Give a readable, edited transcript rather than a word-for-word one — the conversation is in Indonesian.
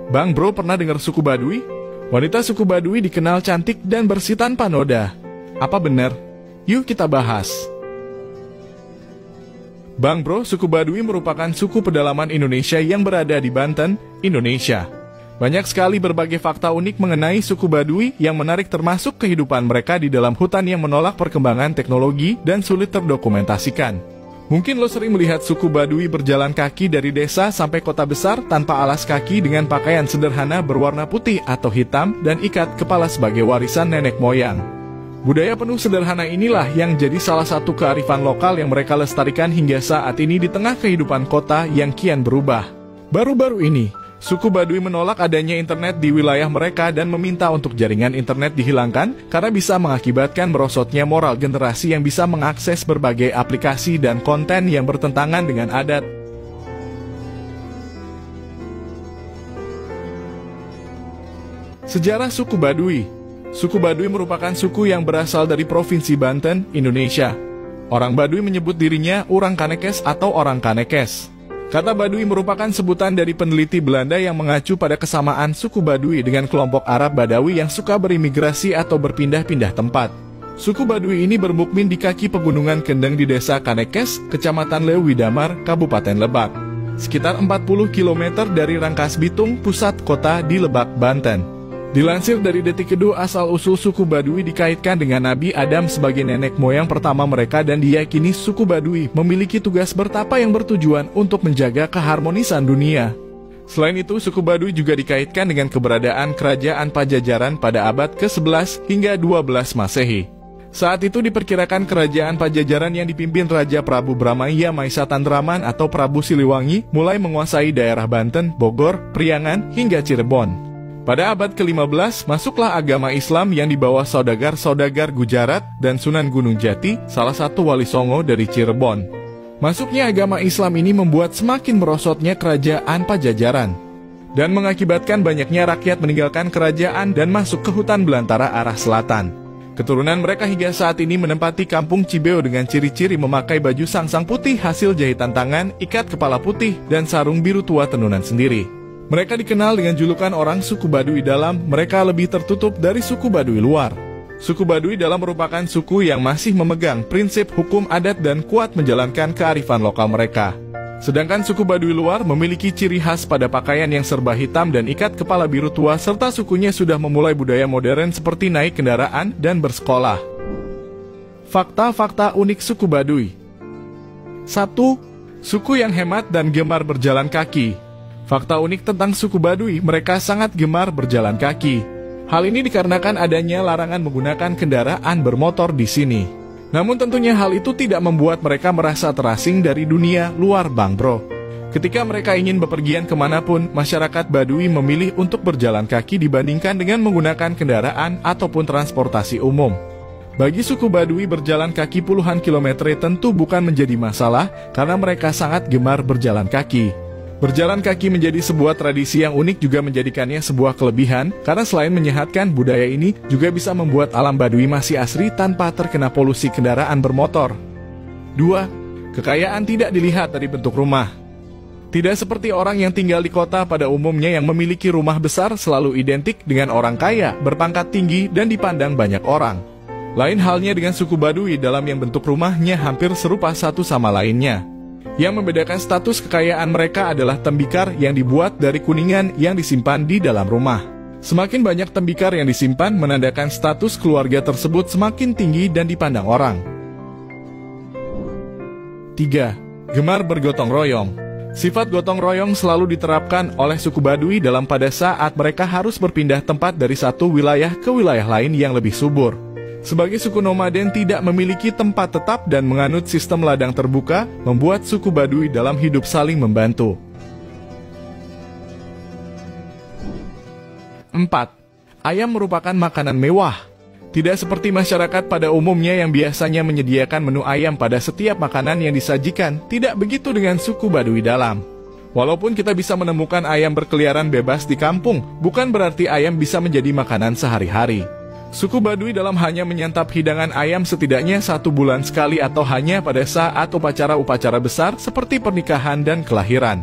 Bang Bro, pernah dengar suku Baduy? Wanita suku Baduy dikenal cantik dan bersih tanpa noda. Apa benar? Yuk kita bahas. Bang Bro, suku Baduy merupakan suku pedalaman Indonesia yang berada di Banten, Indonesia. Banyak sekali berbagai fakta unik mengenai suku Baduy yang menarik, termasuk kehidupan mereka di dalam hutan yang menolak perkembangan teknologi dan sulit terdokumentasikan. Mungkin lo sering melihat suku Baduy berjalan kaki dari desa sampai kota besar tanpa alas kaki dengan pakaian sederhana berwarna putih atau hitam dan ikat kepala sebagai warisan nenek moyang. Budaya penuh sederhana inilah yang jadi salah satu kearifan lokal yang mereka lestarikan hingga saat ini di tengah kehidupan kota yang kian berubah. Baru-baru ini, suku Baduy menolak adanya internet di wilayah mereka dan meminta untuk jaringan internet dihilangkan karena bisa mengakibatkan merosotnya moral generasi yang bisa mengakses berbagai aplikasi dan konten yang bertentangan dengan adat. Sejarah suku Baduy. Suku Baduy merupakan suku yang berasal dari Provinsi Banten, Indonesia. Orang Baduy menyebut dirinya orang Kanekes atau orang Kanekes. Kata Baduy merupakan sebutan dari peneliti Belanda yang mengacu pada kesamaan suku Baduy dengan kelompok Arab Badawi yang suka berimigrasi atau berpindah-pindah tempat. Suku Baduy ini bermukmin di kaki pegunungan Kendeng di desa Kanekes, Kecamatan Leuwidamar, Kabupaten Lebak. Sekitar 40 km dari Rangkas Bitung, pusat kota di Lebak, Banten. Dilansir dari Detik.edu, asal-usul suku Baduy dikaitkan dengan Nabi Adam sebagai nenek moyang pertama mereka dan diyakini suku Baduy memiliki tugas bertapa yang bertujuan untuk menjaga keharmonisan dunia. Selain itu, suku Baduy juga dikaitkan dengan keberadaan kerajaan Pajajaran pada abad ke-11 hingga 12 Masehi. Saat itu diperkirakan kerajaan Pajajaran yang dipimpin Raja Prabu Bramaya Maisa Tandraman atau Prabu Siliwangi mulai menguasai daerah Banten, Bogor, Priangan, hingga Cirebon. Pada abad ke-15, masuklah agama Islam yang dibawa saudagar-saudagar Gujarat dan Sunan Gunung Jati, salah satu wali Songo dari Cirebon. Masuknya agama Islam ini membuat semakin merosotnya kerajaan Pajajaran dan mengakibatkan banyaknya rakyat meninggalkan kerajaan dan masuk ke hutan belantara arah selatan. Keturunan mereka hingga saat ini menempati kampung Cibeo dengan ciri-ciri memakai baju sangsang putih hasil jahitan tangan, ikat kepala putih, dan sarung biru tua tenunan sendiri. Mereka dikenal dengan julukan orang suku Baduy dalam, mereka lebih tertutup dari suku Baduy luar. Suku Baduy dalam merupakan suku yang masih memegang prinsip hukum adat dan kuat menjalankan kearifan lokal mereka. Sedangkan suku Baduy luar memiliki ciri khas pada pakaian yang serba hitam dan ikat kepala biru tua, serta sukunya sudah memulai budaya modern seperti naik kendaraan dan bersekolah. Fakta-fakta unik suku Baduy. 1. Suku yang hemat dan gemar berjalan kaki. Fakta unik tentang suku Baduy, mereka sangat gemar berjalan kaki. Hal ini dikarenakan adanya larangan menggunakan kendaraan bermotor di sini. Namun tentunya hal itu tidak membuat mereka merasa terasing dari dunia luar, Bang Bro. Ketika mereka ingin bepergian kemanapun, masyarakat Baduy memilih untuk berjalan kaki dibandingkan dengan menggunakan kendaraan ataupun transportasi umum. Bagi suku Baduy, berjalan kaki puluhan kilometer tentu bukan menjadi masalah karena mereka sangat gemar berjalan kaki. Berjalan kaki menjadi sebuah tradisi yang unik juga menjadikannya sebuah kelebihan karena selain menyehatkan, budaya ini juga bisa membuat alam Baduy masih asri tanpa terkena polusi kendaraan bermotor. 2. Kekayaan tidak dilihat dari bentuk rumah. Tidak seperti orang yang tinggal di kota pada umumnya yang memiliki rumah besar selalu identik dengan orang kaya, berpangkat tinggi, dan dipandang banyak orang. Lain halnya dengan suku Baduy dalam yang bentuk rumahnya hampir serupa satu sama lainnya. Yang membedakan status kekayaan mereka adalah tembikar yang dibuat dari kuningan yang disimpan di dalam rumah. Semakin banyak tembikar yang disimpan menandakan status keluarga tersebut semakin tinggi dan dipandang orang. 3. Gemar bergotong royong. Sifat gotong royong selalu diterapkan oleh suku Baduy dalam pada saat mereka harus berpindah tempat dari satu wilayah ke wilayah lain yang lebih subur. Sebagai suku nomaden tidak memiliki tempat tetap dan menganut sistem ladang terbuka, membuat suku Baduy dalam hidup saling membantu. 4. Ayam merupakan makanan mewah. Tidak seperti masyarakat pada umumnya yang biasanya menyediakan menu ayam pada setiap makanan yang disajikan, tidak begitu dengan suku Baduy dalam. Walaupun kita bisa menemukan ayam berkeliaran bebas di kampung, bukan berarti ayam bisa menjadi makanan sehari-hari. Suku Baduy dalam hanya menyantap hidangan ayam setidaknya 1 bulan sekali atau hanya pada saat upacara-upacara besar seperti pernikahan dan kelahiran.